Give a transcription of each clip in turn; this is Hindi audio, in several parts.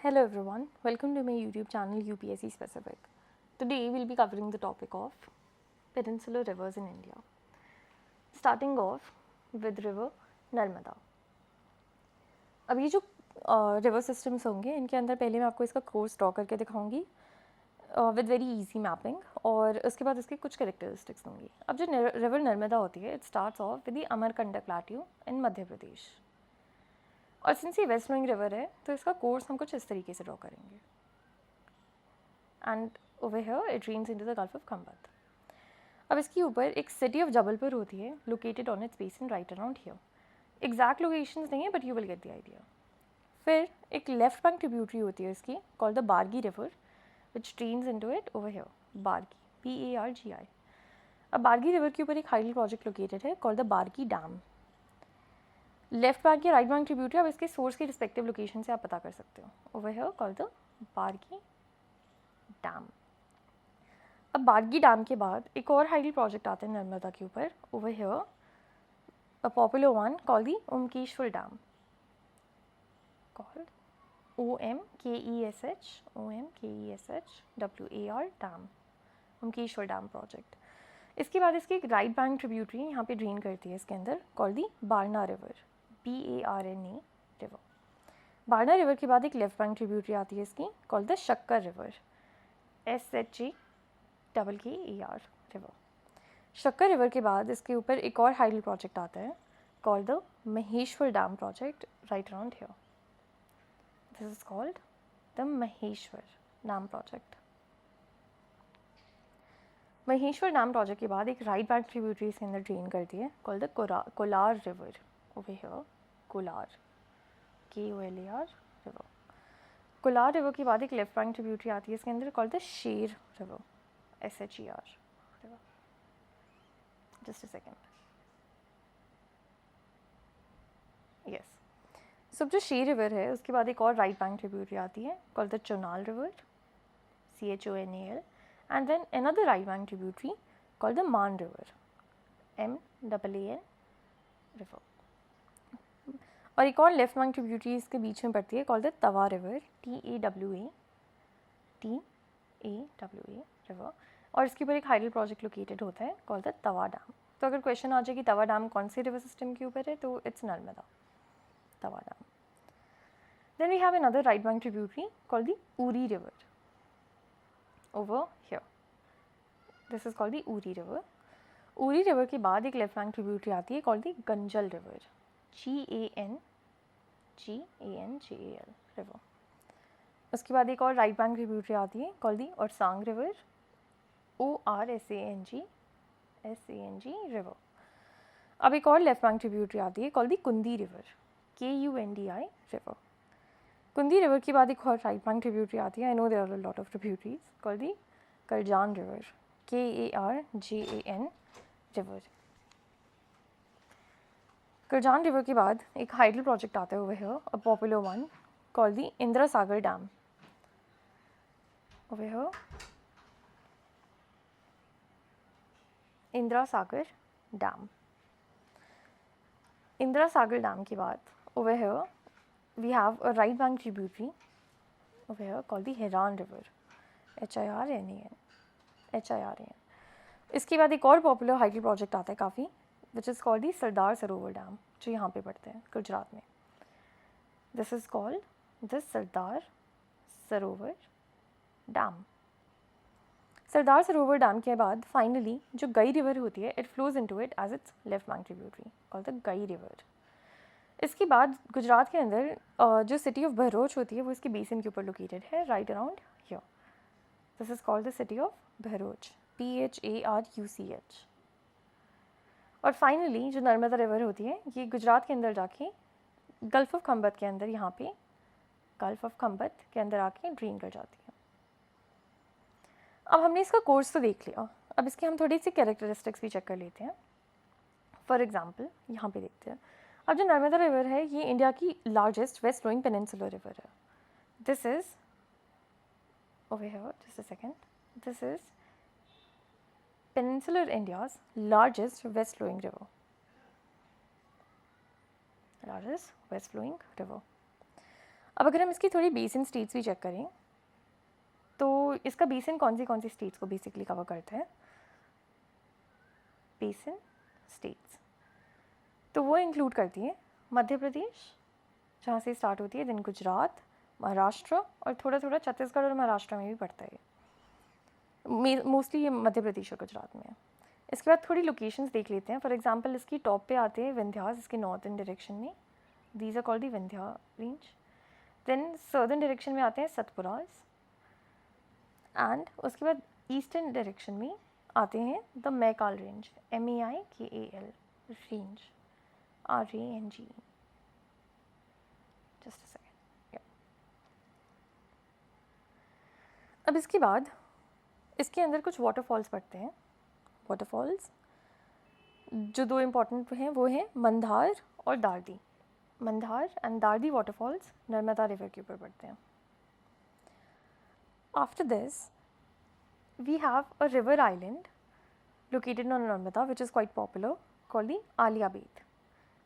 Hello everyone, welcome to my YouTube channel UPSC Specific. Today we'll be covering the topic of peninsular rivers in India. Starting off with river Narmada. अब ये जो रिवर सिस्टम्स होंगे इनके अंदर पहले मैं आपको इसका कोर्स ड्रॉ करके दिखाऊंगी विद वेरी इजी मैपिंग और उसके बाद इसके कुछ कैरेक्टरिस्टिक्स दूंगी. अब जो रिवर नर्मदा होती है it starts off with the Amarkantak plateau in Madhya Pradesh. और सिंस ये वेस्ट फ्लोइंग रिवर है तो इसका कोर्स हम कुछ इस तरीके से ड्रॉ करेंगे. And over here it drains into the gulf of Khambhat. अब इसके ऊपर एक सिटी ऑफ जबलपुर होती है located on its basin right around here. Exact locations नहीं है but you will get the idea. फिर एक लेफ्ट बैंक ट्रिब्यूटरी होती है इसकी called the Bargi river which drains into it over here. Bargi BARGI. अब बारगी रिवर के ऊपर एक हाइडल प्रोजेक्ट लोकेटेड है called the Bargi dam. Left bank या राइट बैंक ट्रिब्यूटरी अब इसके सोर्स की रिस्पेक्टिव लोकेशन से आप पता कर सकते हो. Over here called the Bargi dam. अब बारगी डैम के बाद एक और हाइडल प्रोजेक्ट आता है नर्मदा के ऊपर. Over here a popular one called the Omkeshwar dam. Called OMKESHWAR dam. Omkeshwar dam project. इसके बाद इसकी एक राइट बैंक ट्रिब्यूटरी यहाँ पे ड्रेन करती है इसके अंदर called the Barna river. BARNA river. Barna river के बाद एक लेफ्ट बैंक ट्रिब्यूटरी आती है इसकी कॉल्ड द शक्कर रिवर. SHAKKER river. शक्कर रिवर के बाद इसके ऊपर एक और हाइडल प्रोजेक्ट आता है called the Maheshwar dam project right around here. This is called the Maheshwar dam project. Maheshwar dam project के बाद एक राइट बैंक ट्रिब्यूटरी इसके अंदर ड्रेन करती है called the Kolar river. Over here Kolar KOLAR river. Kolar river के बाद एक लेफ्ट बैंक ट्रिब्यूटरी आती है इसके अंदर कॉल्ड द शेर river. SHER river. Just a second. Yes. सब जो शेर रिवर है उसके बाद एक और राइट बैंक ट्रिब्यूटरी आती है called the Chonal river. CHONAL. And then another right bank tributary called the Man River. MAAN river. और एक और लेफ्ट बैंक ट्रिब्यूटरी इसके बीच में पड़ती है called the Tawa river. TAWA river. और इसके ऊपर एक हाइडल प्रोजेक्ट लोकेटेड होता है कॉल्ड द तवा डैम. तो अगर क्वेश्चन आ जाए कि तवा डैम कौन से रिवर सिस्टम के ऊपर है तो it's Narmada Tawa dam. Then we have another right bank tributary called the Uri river. Over here. This is called the Uri river. Uri river के बाद एक लेफ्ट बैंक ट्रिब्यूटरी आती है called the गंजल river. GANJAL river. उसके बाद एक और राइट बैंक ट्रिब्यूटरी आती है called the Orsang river. ORSANG river. अब एक और लेफ्ट बैंक ट्रिब्यूटरी आती है called the Kundi river. KUNDI river. Kundi river के बाद एक और राइट बैंक ट्रिब्यूटरी आती है. I know there are a lot of tributaries called the Karjan river. KARJAN river. Karjan river के बाद एक हाइडल प्रोजेक्ट आता है over here a popular one called the Indira Sagar dam. Over here Indira Sagar dam. Indira Sagar dam के बाद over here we have a right bank tributary over here called the Hiran river. HIRAN. इसके बाद एक और पॉपुलर हाइडल प्रोजेक्ट आता है काफ़ी which is called the Sardar Sarovar dam जो यहाँ पे पड़ते हैं गुजरात में. This is called the Sardar Sarovar dam. Sardar Sarovar dam के बाद फाइनली जो गई रिवर होती है it flows into it as its left bank tributary called the Gai river. इसके बाद गुजरात के अंदर जो सिटी ऑफ बहरोच होती है वो इसके बेसिन के ऊपर लोकेटेड है right around here. This is called the city of Bharuch. BHARUCH. और फाइनली जो नर्मदा रिवर होती है ये गुजरात के अंदर जाके गल्फ ऑफ खंबत के अंदर यहाँ पे गल्फ ऑफ खंबत के अंदर आके ड्रेन कर जाती है. अब हमने इसका कोर्स तो देख लिया. अब इसके हम थोड़ी सी कैरेक्टरिस्टिक्स भी चेक कर लेते हैं. फॉर एग्जाम्पल यहाँ पे देखते हैं. अब जो नर्मदा रिवर है ये इंडिया की largest west flowing peninsular river है. This is over here just a second. This is peninsular India's largest west flowing river. largest west flowing river. अब अगर हम इसकी थोड़ी बेसिन स्टेट्स भी चेक करें तो इसका बेसिन कौन सी स्टेट्स को बेसिकली कवर करता है, बेसिन स्टेट्स, तो वो इंक्लूड करती है मध्य प्रदेश जहाँ से स्टार्ट होती है, देन गुजरात, महाराष्ट्र और थोड़ा थोड़ा छत्तीसगढ़ और महाराष्ट्र में भी पड़ता है, मोस्टली ये मध्य प्रदेश और गुजरात में है। इसके बाद थोड़ी लोकेशंस देख लेते हैं। फॉर एग्जांपल इसकी टॉप पे आते हैं विंध्यास, इसके नॉर्थन डायरेक्शन में, these are called the Vindhya range. Then southern direction में आते हैं सतपुरास, एंड उसके बाद ईस्टर्न डायरेक्शन में आते हैं the Maikal range, MEIKAL range, RANGE। Just a second. अब इसके बाद इसके अंदर कुछ वाटरफॉल्स पड़ते हैं। वाटरफॉल्स जो दो इम्पॉर्टेंट हैं वो हैं मंदार और Dardi. Mandar and Dardi waterfalls Narmada river के ऊपर पड़ते हैं। After this we have a river island located on Narmada which is quite popular called the Alia Bet.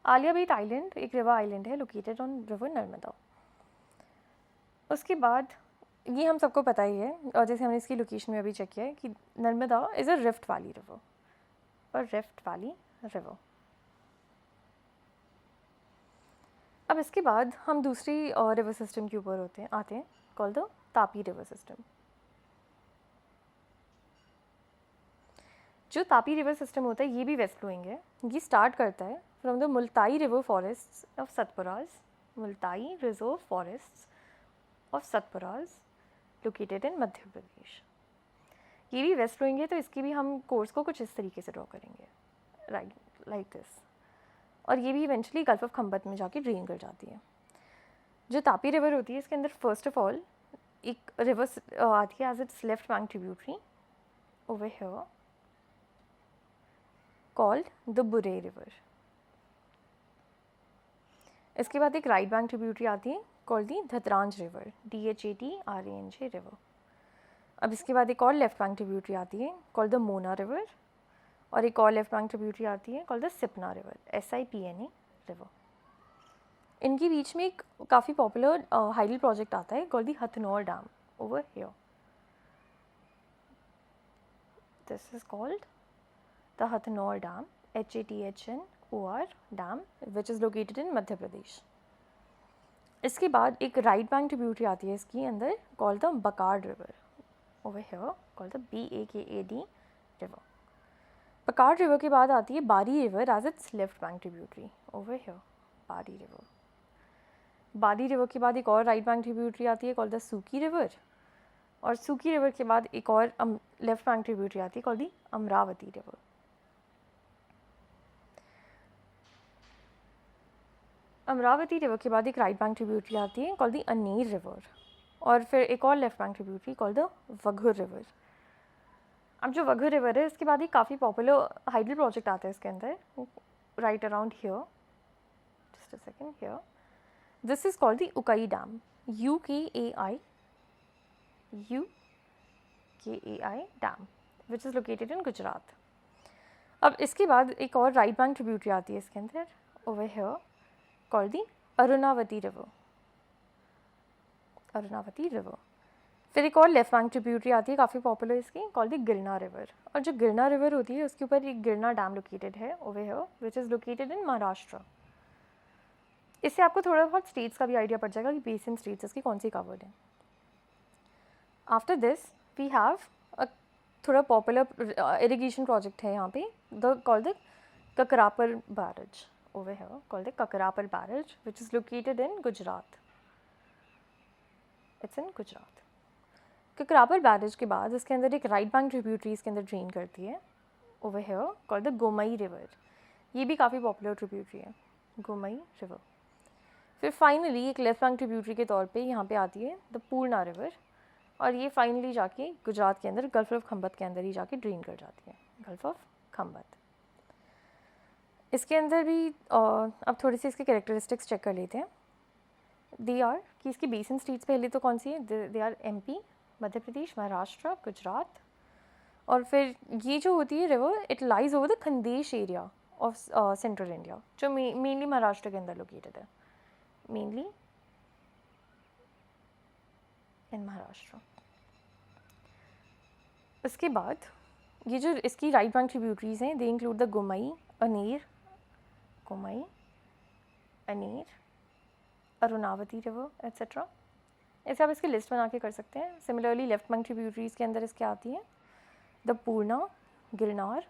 Alia Bet Island एक रिवर आइलैंड है located on river नर्मदा। उसके बाद ये हम सबको पता ही है, और जैसे हमने इसकी लोकेशन में अभी चेक किया है कि Narmada is a rift valley river, और रिफ्ट वैली रिवर। अब इसके बाद हम दूसरी रिवर सिस्टम के ऊपर आते हैं called the Tapi river system. जो तापी रिवर सिस्टम होता है ये भी वेस्ट फ्लोइंग है। ये स्टार्ट करता है from the Multai river forest of Satpuras, Multai reserve forest of Satpuras located in Madhya Pradesh. ये भी वेस्ट फ्लोइंग है, तो इसकी भी हम कोर्स को कुछ इस तरीके से ड्रॉ करेंगे, राइट लाइक दिस। और ये भी इवेंचुअली गल्फ ऑफ खंबत में जाके ड्रेन कर जाती है। जो तापी रिवर होती है इसके अंदर फर्स्ट ऑफ ऑल एक रिवर आती है as its left bank tributary over here called the Bure river. इसके बाद एक राइट बैंक ट्रिब्यूटरी आती है called the Dhatranj river, DHATRANJ river. अब इसके बाद एक और लेफ्ट बैंक ट्रिब्यूटरी आती है कॉल्ड द मोना रिवर, और एक और लेफ्ट बैंक ट्रिब्यूटरी आती है called the Sipna river, SIPNA river. इनके बीच में एक काफ़ी पॉपुलर हाइडल प्रोजेक्ट आता है called the Hathnor dam over here. This is called the Hathnor Dam, HATHNOR Dam, which is located in Madhya Pradesh. इसके बाद एक राइट बैंक ट्रिब्यूटरी आती है इसकी अंदर called the Bakad river over here called the BAKAD river. Bakad river के बाद आती है Bari river as its left bank tributary over here, Bari river. Bari river के बाद एक और राइट बैंक ट्रिब्यूटरी आती है कॉल्ड द सूकी रिवर, और सूकी रिवर के बाद एक और लेफ्ट बैंक ट्रिब्यूटरी आती है called the Amravati river. Amravati river के बाद एक राइट बैंक ट्रिब्यूटरी आती है कॉल्ड द अनीर रिवर, और फिर एक और left bank tributary called the Waghur river. अब जो वघुर रिवर है इसके बाद एक काफ़ी पॉपुलर हाइडल प्रोजेक्ट आता है इसके अंदर, right around here, just a second, here. This is called the Ukai dam, UKAI dam, which is located in Gujarat. अब इसके बाद एक और राइट बैंक ट्रिब्यूटरी आती है इसके अंदर over here called the Arunavati river, Arunavati river. फिर एक और लेफ्ट बैंक ट्रिब्यूटरी आती है काफ़ी पॉपुलर इसकी कॉल्ड दी गिरना रिवर, और जो गिरना रिवर होती है उसके ऊपर एक गिरना डैम लोकेटेड है over here which is located in Maharashtra. इससे आपको थोड़ा बहुत स्टेट्स का भी आइडिया पड़ जाएगा कि बेसिन स्टेट्स इसकी कौन सी कवर्ड है। After this we have a थोड़ा पॉपुलर इरिगेशन प्रोजेक्ट है यहाँ पे, the called the Kakrapar barrage over here called the Kakarapal barrage which is located in Gujarat. It's in Gujarat. Kakarapal barrage के बाद इसके अंदर एक राइट बैंक ट्रिब्यूटरी इसके अंदर ड्रेन करती है over here called the Gomai river. ये भी काफ़ी पॉपुलर ट्रिब्यूटरी है, गोमई रिवर। फिर फाइनली एक लेफ्ट बैंक ट्रिब्यूटरी के तौर पे यहाँ पे आती है द पूर्णा रिवर, और ये फाइनली जाके गुजरात के अंदर गल्फ ऑफ खंबत के अंदर ही जाके ड्रेन कर जाती है, गल्फ ऑफ खंबत। इसके अंदर भी अब थोड़ी सी इसके कैरेक्टरिस्टिक्स चेक कर लेते हैं। दे आर कि इसकी बेसिन स्टेट्स पहले तो कौन सी है, they are MP, Madhya Pradesh, Maharashtra, Gujarat. और फिर ये जो होती है river it lies over the Khandesh area of central India, जो मेनली महाराष्ट्र के अंदर लोकेटेड है, मेनली इन महाराष्ट्र। इसके बाद ये जो इसकी राइट बैंक ट्रिब्यूटरीज हैं, दे इंक्लूड द गोमई, अनेर, अरुणावती रिवर एट्सेट्रा। ऐसे आप इसकी लिस्ट बना के कर सकते हैं। सिमिलरली लेफ्ट बैंक ट्रिब्यूटरीज के अंदर इसके आती हैं the Purna, Girnar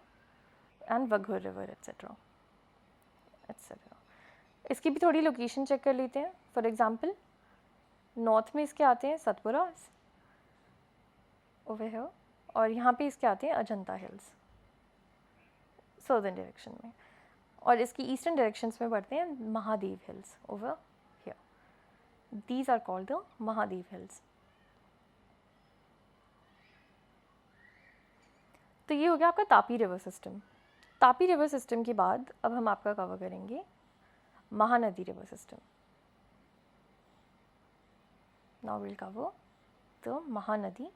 and Waghur river etcetera. इसकी भी थोड़ी लोकेशन चेक कर लेते हैं। फॉर एग्जांपल नॉर्थ में इसके आते हैं सतपुरा ओवर हियर, और यहाँ पे इसके आते हैं अजंता हिल्स सदर्न डायरेक्शन में, और इसकी ईस्टर्न डायरेक्शंस में बढ़ते हैं Mahadev hills over here. These are called the Mahadev hills. तो ये हो गया आपका Tapi river system. Tapi river system के बाद अब हम आपका कवर करेंगे Mahanadi river system. Now will cover the Mahanadi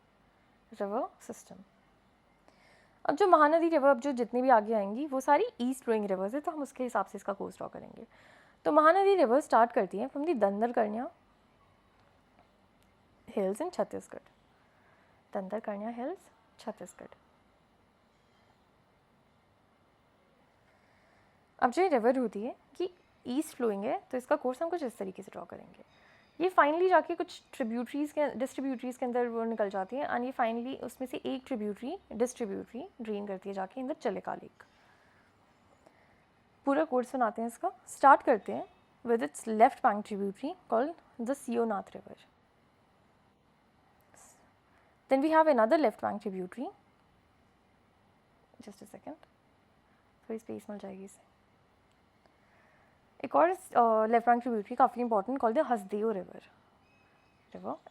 river system. अब जो महानदी रिवर, अब जो जितनी भी आगे आएंगी वो सारी ईस्ट फ्लोइंग रिवर्स है, तो हम उसके हिसाब से इसका कोर्स ड्रॉ करेंगे। तो महानदी रिवर स्टार्ट करती है from the Dandakaranya hills in Chhattisgarh. Dandakaranya hills, Chhattisgarh. अब जो ये रिवर होती है कि ईस्ट फ्लोइंग है, तो इसका कोर्स हम कुछ इस तरीके से ड्रॉ करेंगे। ये फाइनली जाके कुछ ट्रिब्यूटरीज के डिस्ट्रीब्यूटरीज के अंदर वो निकल जाती है, एंड ये फाइनली उसमें से एक डिस्ट्रीब्यूटरी ड्रेन करती है जाके इन द चिलिका लेक। पूरा कोर्स बनाते हैं इसका। स्टार्ट करते हैं with its left bank tributary called the Seonath river. Then we have another left bank tributary, just a second, थोड़ी स्पेस मिल जाएगी इसे। एक और लेफ्ट बैंक ट्रिब्यूटरी काफ़ी important called the Hasdeo river.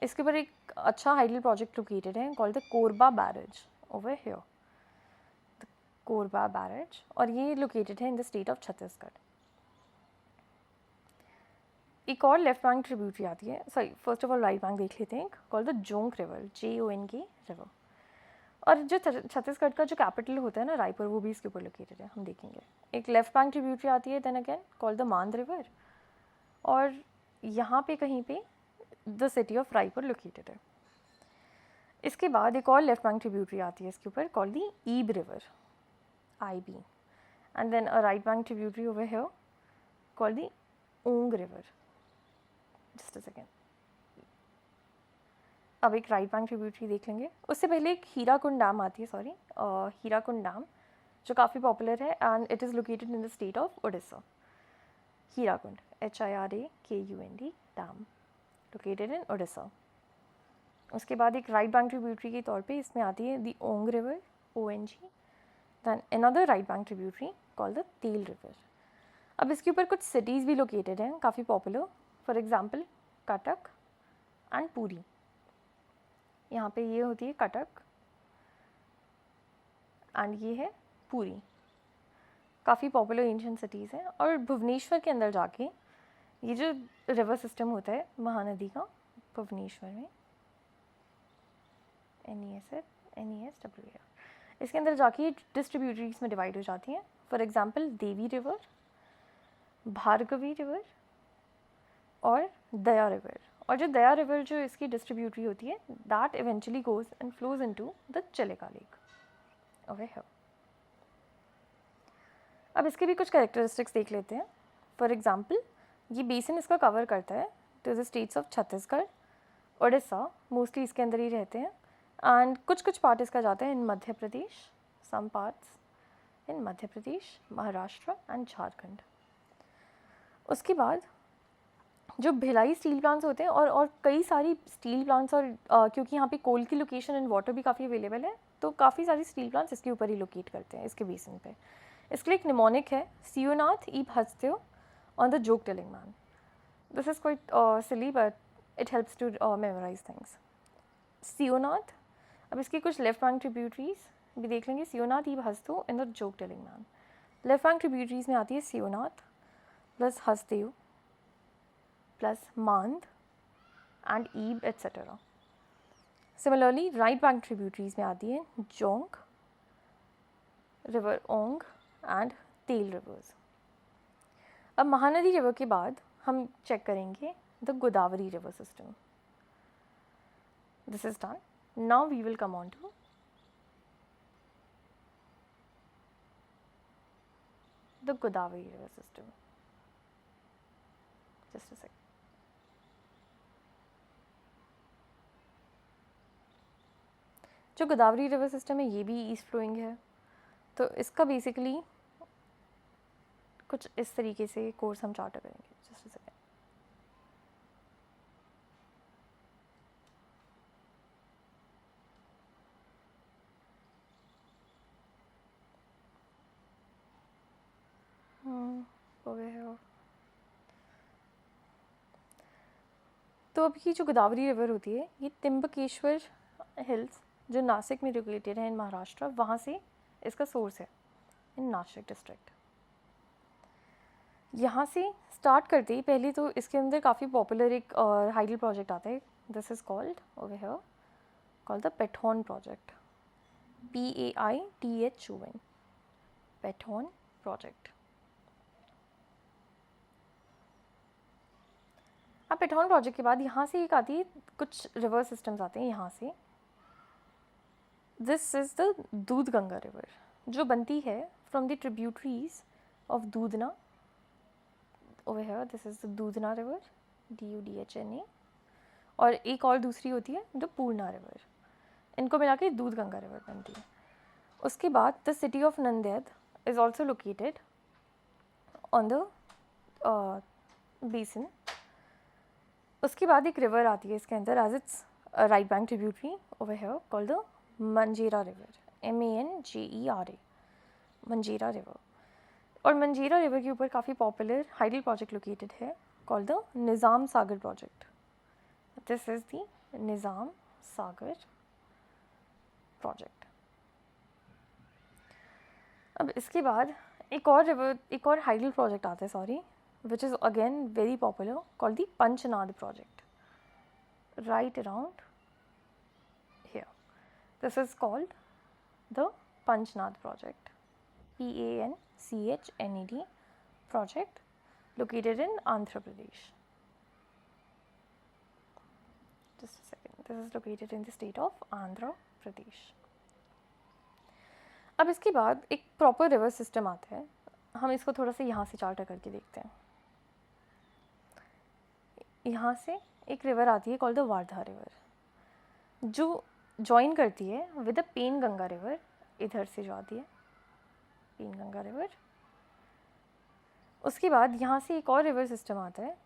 इसके ऊपर एक अच्छा हाइडल प्रोजेक्ट लोकेटेड है called the Korba barrage over here, the Korba barrage, और ये लोकेटेड है in the state of Chhattisgarh. एक और लेफ्ट बैंक ट्रिब्यूटरी आती है, sorry first of all right bank देख लेते हैं, called the Jonk river, JONK river. और जो छत्तीसगढ़ का जो कैपिटल होता है ना रायपुर, वो भी इसके ऊपर लोकेटेड है, हम देखेंगे। एक लेफ्ट बैंक ट्रिब्यूटरी आती है then again called the Mand river, और यहाँ पे कहीं पे the city of Raipur located है। इसके बाद एक और लेफ्ट बैंक ट्रिब्यूटरी आती है इसके ऊपर called the Ib river, IB, and then a right bank tributary over here called the Ong river. Just a second, अब एक राइट बैंक ट्रिब्यूटरी देख लेंगे। उससे पहले एक हीराकुंड डैम आती है, सॉरी हीराकुंड डैम, जो काफ़ी पॉपुलर है and it is located in the state of Orissa. Hirakud, HIRAKUND dam, located in Orissa. उसके बाद एक राइट बैंक ट्रिब्यूटरी के तौर पे इसमें आती है the Ong river, ONG, then another right bank tributary called the Tel river. अब इसके ऊपर कुछ सिटीज़ भी लोकेटेड हैं काफ़ी popular, for example Cuttack and Puri. यहाँ पे ये होती है कटक एंड ये है पुरी, काफ़ी पॉपुलर एंशिएंट सिटीज़ हैं। और भुवनेश्वर के अंदर जाके ये जो रिवर सिस्टम होता है महानदी का, भुवनेश्वर में NESWAR, इसके अंदर जाके डिस्ट्रीब्यूटरीज में डिवाइड हो जाती हैं। For example Devi river, Bhargavi river और दया रिवर। और जो दया रिवर जो इसकी डिस्ट्रीब्यूटरी होती है, that eventually goes and flows into the Chilika lake over here. अब इसके भी कुछ कैरेक्टरिस्टिक्स देख लेते हैं। फॉर एग्जांपल ये बेसिन इसका कवर करता है to the states of Chhattisgarh, Orissa, mostly इसके अंदर ही रहते हैं, एंड कुछ कुछ पार्ट इसका जाता है in Madhya Pradesh, some parts in Madhya Pradesh, Maharashtra and Jharkhand. उसके बाद जो भिलाई स्टील प्लांट्स होते हैं और कई सारी स्टील प्लांट्स, और क्योंकि यहाँ पे कोल की लोकेशन एंड वाटर भी काफ़ी अवेलेबल है, तो काफ़ी सारी स्टील प्लांट्स इसके ऊपर ही लोकेट करते हैं इसके बेसिन पे। इसके लिए एक निमोनिक है, Seonath Ib Hasdeo on the jog telling man. This is quite silly but it helps to memorize things. Seonath, अब इसकी कुछ लेफ्ट बैंक ट्रिब्यूटरीज भी देख लेंगे। Seonath Ib Hasdeo in the jog telling man. Left bank tributaries में आती है Seonath plus Hasdeo plus Mand and Ib etcetera. Similarly right bank tributaries में आती है Jonk river, Ong and Tel rivers. अब महानदी रिवर के बाद हम चेक करेंगे the Godavari river system. This is done. Now we will come on to the Godavari river system. Just a second. जो गोदावरी रिवर सिस्टम है ये भी ईस्ट फ्लोइंग है, तो इसका बेसिकली कुछ इस तरीके से कोर्स हम चार्ट करेंगे. Just a second. तो अब ये जो गोदावरी रिवर होती है ये त्र्यंबकेश्वर हिल्स जो नासिक में लोकेटेड है इन महाराष्ट्र, वहाँ से इसका सोर्स है इन नासिक डिस्ट्रिक्ट. यहाँ से स्टार्ट करते ही पहले तो इसके अंदर काफ़ी पॉपुलर एक हाइडल प्रोजेक्ट आता है. This is called over here called the Paithan project. PAITHON Paithan project. अब पेठौन प्रोजेक्ट के बाद यहाँ से एक आती है, कुछ रिवर सिस्टम्स आते हैं यहाँ से. दिस इज़ द दूध गंगा रिवर जो बनती है फ्रॉम द ट्रिब्यूटरीज ऑफ दूधना. Over here this is the दूधना रिवर, DUDHNA. और एक और दूसरी होती है द पूर्णा रिवर. इनको मिला के दूध गंगा रिवर बनती है. उसके बाद the city of Nanded is also located on the basin. उसके बाद एक रिवर आती है इसके अंदर as its right bank tributary over here called the Manjera river, MANJERA, Manjera river. और मंजेरा रिवर के ऊपर काफ़ी पॉपुलर हाइडल प्रोजेक्ट लोकेटेड है called the Nizam Sagar project. This is the Nizam Sagar project. अब इसके बाद एक और हाइडल प्रोजेक्ट आता है, sorry, which is again very popular called the Panchnaad project right around here. This is called the Panchnaad project, PANCHNED project located in Andhra Pradesh. Just a second. This is located in the state of Andhra Pradesh. अब इसके बाद एक प्रॉपर रिवर सिस्टम आता है. हम इसको थोड़ा सा यहाँ से चार्ट करके देखते हैं. यहाँ से एक रिवर आती है कॉल्ड द वारधा रिवर जो जॉइन करती है with the Penganga river. इधर से जो आती है पेन गंगा रिवर. उसके बाद यहाँ से एक और रिवर सिस्टम आता है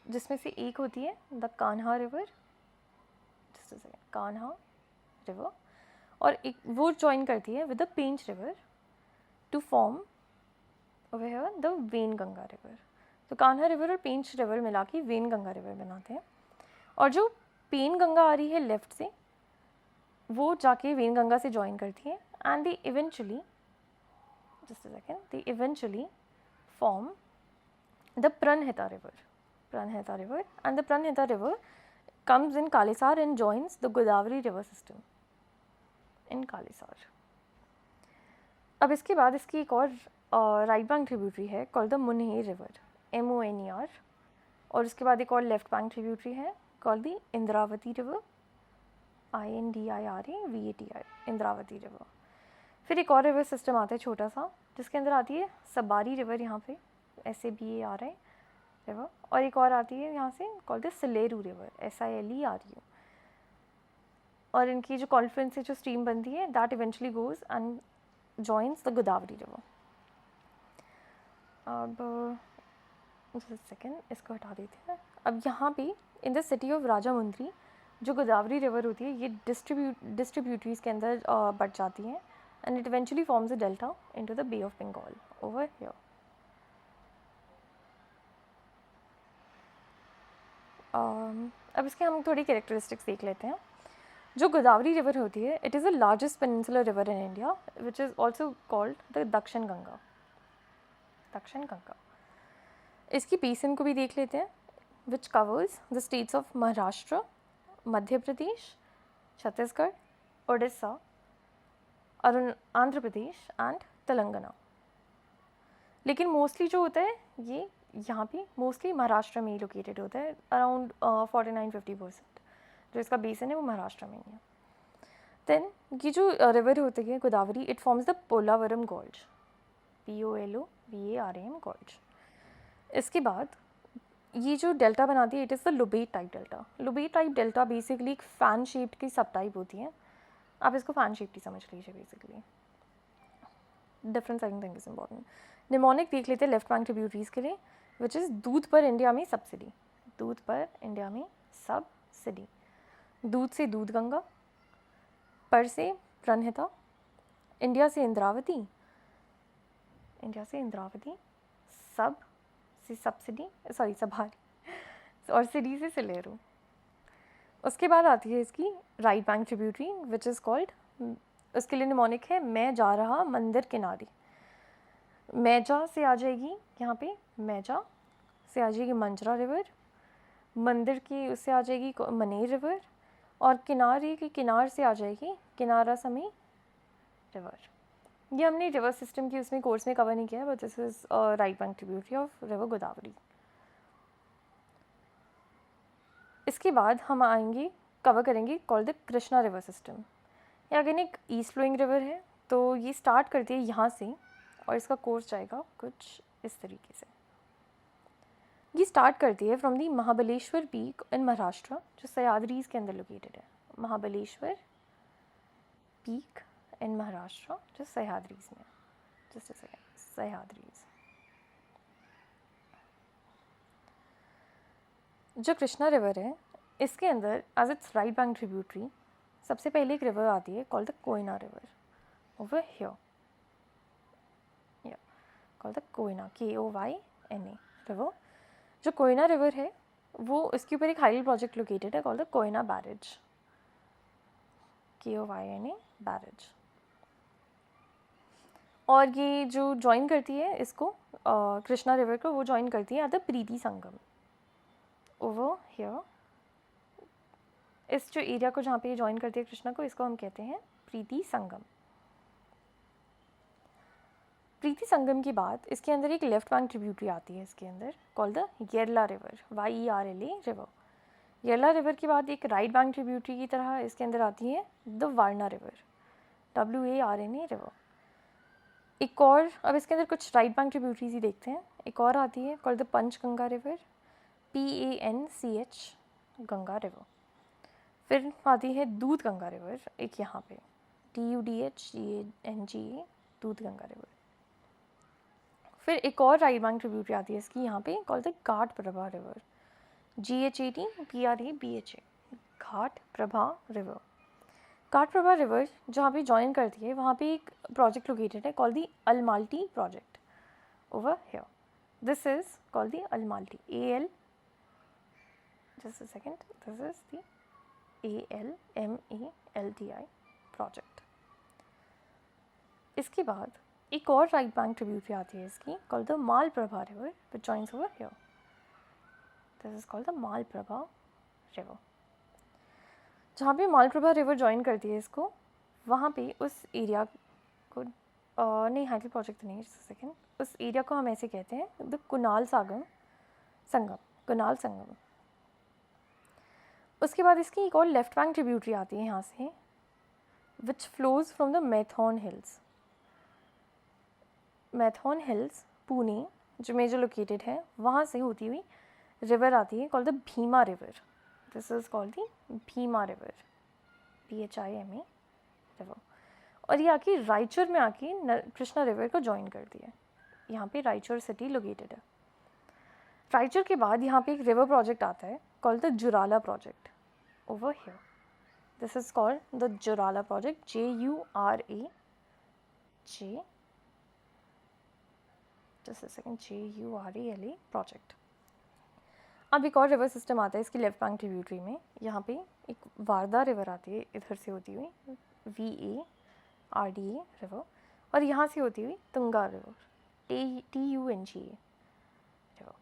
जिसमें से एक होती है the Kanha river, Kanha river. और एक वो जॉइन करती है with the Pench river to form over here the Wainganga river. तो कान्हा रिवर और पेंच रिवर मिला के वेन गंगा रिवर बनाते हैं. और जो पेन गंगा आ रही है लेफ़्ट से वो जाके वेन गंगा से जॉइन करती है and they eventually form the Pranhita river. And the Pranhita river comes in Kalisar and joins the Godavari river system in Kalisar. अब इसके बाद इसकी एक और राइट बैंक ट्रिब्यूटरी है कॉल्ड द मुनहेर रिवर, MONER. और उसके बाद एक और लेफ्ट बैंक ट्रिब्यूटरी है called the Indravati river, INDIRAVATI, Indravati river. फिर एक और रिवर सिस्टम आता है छोटा सा जिसके अंदर आती है सबारी रिवर, यहाँ पे SABARI रिवर. और एक और आती है यहाँ से called the Sileru river, SILERU. और इनकी जो कॉन्फ्रेंस से जो स्ट्रीम बनती है that eventually goes and joins the Godavari river. अब सेकेंड इसको हटा देते हैं. अब यहाँ पे in the city of Rajahmundry जो गोदावरी रिवर होती है ये डिस्ट्रीब्यूटरीज के अंदर बढ़ जाती हैं and it eventually forms a delta into the Bay of Bengal over here. अब इसके हम थोड़ी कैरेक्टरिस्टिक्स देख लेते हैं. जो गोदावरी रिवर होती है it is the largest peninsular river in India which is also called the दक्षिण गंगा. इसकी बेसिन को भी देख लेते हैं which covers the states of Maharashtra, Madhya Pradesh, Chhattisgarh, Orissa, Andhra Pradesh and Telangana. लेकिन मोस्टली जो होता है ये यहाँ पे मोस्टली महाराष्ट्र में ही लोकेटेड होता है, अराउंड 49-50%. जो इसका बेसिन है वो महाराष्ट्र में ही है। देन ये जो रिवर होती है Godavari, it forms the Polavaram gorge, POLOVARAM gorge. इसके बाद ये जो डेल्टा बनाती है, it is the lobate type delta. Lobate type delta basically एक फ़ैन शेप्ड की सब टाइप होती है, आप इसको फ़ैन शेप्ड ही समझ लीजिए basically. Difference I think is important. Mnemonic देख लेते हैं लेफ्ट बैंक ट्रिब्यूटरीज के लिए, विच इज़ दूध पर इंडिया में सब्सिडी, दूध पर इंडिया में सब्सिडी। दूध से दूध गंगा, पर से प्रणहिता, इंडिया से इंद्रावती, इंडिया से इंद्रावती, सब से सब्सिडी, सॉरी सभारी, और सिडी से सिलेरू। उसके बाद आती है इसकी right bank tributary which is called, उसके लिए निमोनिक है मैं जा रहा मंदिर किनारे। मैजा से आ जाएगी यहाँ पे, मैजा से आ जाएगी मंजरा रिवर, मंदिर की उससे आ जाएगी मनेर रिवर, और किनारे की किनार से आ जाएगी किनारा समी रिवर। ये हमने रिवर सिस्टम की उसमें कोर्स में कवर नहीं किया है, but this is right bank tributary of river Godavari. इसके बाद हम आएंगे कवर करेंगे called the Krishna river system. ये अगेन एक ईस्ट फ्लोइंग रिवर है, तो ये स्टार्ट करती है यहाँ से और इसका कोर्स जाएगा कुछ इस तरीके से। ये स्टार्ट करती है from the Mahabaleshwar peak in Maharashtra, जो सह्याद्रीज के अंदर लोकेटेड है। महाबलेश्वर पीक इन महाराष्ट्र, जो सह्याद्रीज में, जस्ट अ सेकंड, सह्याद्रीज। जो कृष्णा रिवर है इसके अंदर as its right bank tributary सबसे पहले एक रिवर आती है called the Koyna river, over here, called the Koyna, KOYNA river. जो कोयना रिवर है वो इसके ऊपर एक हाइडल प्रोजेक्ट लोकेटेड है called the Koyna barrage, KOYNA barrage. और ये जो ज्वाइन करती है इसको कृष्णा रिवर को, वो ज्वाइन करती है at the Preeti Sangam, over here. इस जो एरिया को जहाँ पे ये ज्वाइन करती है कृष्णा को, इसको हम कहते हैं प्रीति संगम। प्रीति संगम के बाद इसके अंदर एक लेफ्ट बैंक ट्रिब्यूटरी आती है इसके अंदर called the Yerla river, YERLA river. Yerla river के बाद एक राइट बैंक ट्रिब्यूटरी की तरह इसके अंदर आती है the Warna river, WARNA river. एक और, अब इसके अंदर कुछ राइट बैंक ट्रिब्यूटरीज ही देखते हैं। एक और आती है called the Panchganga river, PANCH Ganga river. फिर आती है दूध गंगा रिवर, एक यहाँ पे DUDHGNGA दूध गंगा रिवर। फिर एक और राइट बैंक ट्रिब्यूटरी आती है इसकी यहाँ पे called the Ghataprabha river, GHATPRABHA Ghataprabha river. Ghataprabha river जहाँ पे ज्वाइन करती है वहाँ पे एक प्रोजेक्ट लोकेटेड है called the Almatti project, over here. This is called the Almatti, AL, just a second, this is the ALMALTI project. इसके बाद एक और राइट बैंक ट्रिब्यूटरी आती है इसकी called the Malaprabha river which joins over here, this is called the Malaprabha river. जहाँ पे मालप्रभा रिवर ज्वाइन करती है इसको, वहाँ पे उस एरिया को नहीं, हाइडल प्रोजेक्ट तो नहीं, सेकेंड, उस एरिया को हम ऐसे कहते हैं द कुनाल संगम, कुनाल संगम। उसके बाद इसकी एक और लेफ्ट बैंक ट्रिब्यूटरी आती है यहाँ से which flows from the Maithon hills, Maithon hills Pune जो लोकेटेड है, वहाँ से होती हुई रिवर आती है called the Bhima river, this is called the Bhima river, BHIMA river. और ये आके रायचूर में आके कृष्णा रिवर को ज्वाइन करती है। यहाँ पे रायचूर सिटी लोकेटेड है। रायचूर के बाद यहाँ पे एक रिवर प्रोजेक्ट आता है called the Jurala project, over here, this is called the Jurala project, JURA, just a second, JURALA project. अब एक और रिवर सिस्टम आता है इसकी लेफ्ट बैंक ट्रिब्यूटरी में, यहाँ पे एक वारदा रिवर आती है इधर से होती हुई, VARDA रिवर, और यहाँ से होती हुई तुंगा रिवर, TUNGA रिवर।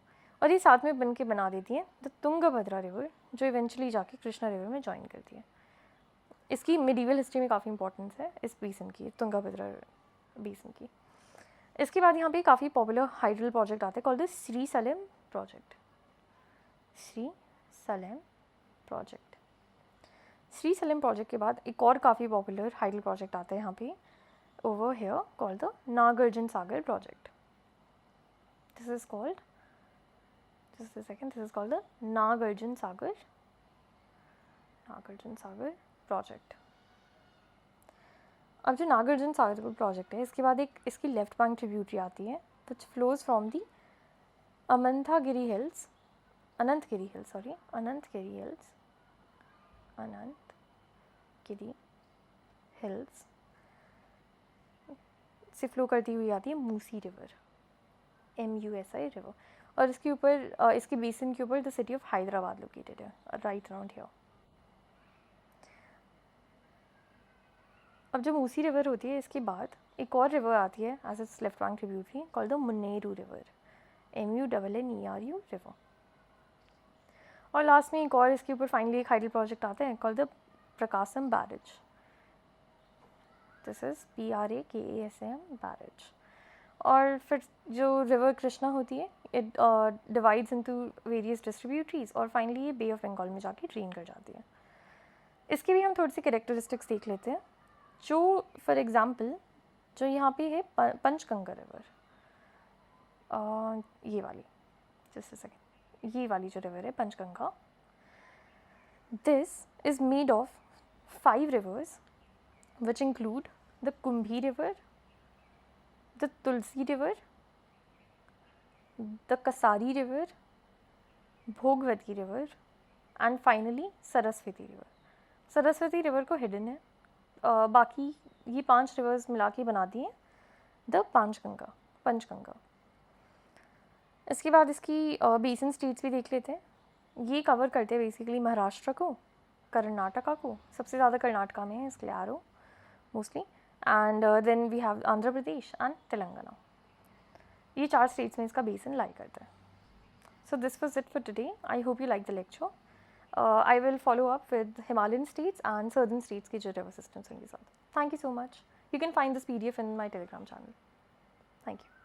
और ये साथ में बन के बना देती है द तुंगभद्रा रिवर, जो इवेंचुअली जाके कृष्णा रिवर में ज्वाइन करती है। इसकी मिडीवल हिस्ट्री में काफ़ी इंपॉर्टेंस है इस बेसिन की, तुंगभद्रा बेसिन की। इसके बाद यहाँ पे काफ़ी पॉपुलर हाइडल प्रोजेक्ट आता है called the Srisailam project, Srisailam project. Srisailam project के बाद एक और काफ़ी पॉपुलर हाइडल प्रोजेक्ट आता है यहाँ पे, over here, called the Nagarjun Sagar project. This is called, just a second, this is called the Nagarjun Sagar project. अब जो नागार्जुन सागर प्रोजेक्ट है, इसके बाद एक इसकी लेफ्ट बैंक ट्रिब्यूटरी आती है विच flows from the Ananthagiri hills से फ्लो करती हुई आती है मूसी रिवर, MUSI रिवर, और इसके ऊपर इसके बेसिन के ऊपर the city of Hyderabad located है, राइट अराउंड हियर. अब जो मूसी रिवर होती है, इसके बाद एक और रिवर आती है as its left bank tributary called the Munneru river, MUNNERU river. और लास्ट में एक और इसके ऊपर फाइनली एक हाइडल प्रोजेक्ट आता है called the Prakasam barrage. This is PRAKASM barrage. और फिर जो रिवर कृष्णा होती है, it divides into various distributaries और फाइनली ये बे ऑफ बंगाल में जाके ड्रेन कर जाती है. इसके भी हम थोड़ी सी कैरेक्टरिस्टिक्स देख लेते हैं. जो फॉर एग्जांपल जो यहाँ पे है पंचगंगा रिवर, ये वाली, जस्ट अ सेकंड, ये वाली जो रिवर है Panchganga, this is made of 5 rivers which include the Kumbhi river, the Tulsi river, the Kasari river, Bhogwati river and finally Saraswati river. Saraswati river को हिडन है, बाकी ये 5 रिवर्स मिला के बनाती हैं द पंचगंगा. इसके बाद इसकी बेसिन स्टेट्स भी देख लेते हैं. ये कवर करते हैं बेसिकली महाराष्ट्र को, कर्नाटका को, सबसे ज़्यादा कर्नाटका में है इसलिए आरो mostly, and then we have Andhra Pradesh and Telangana. ये 4 स्टेट्स में इसका बेसिन लाई करता है. So this was it for today. I hope you like the lecture. I will follow up with Himalayan states and southern states के जो river systems होंगे साथ. Thank you so much. You can find this PDF in my Telegram channel. Thank you.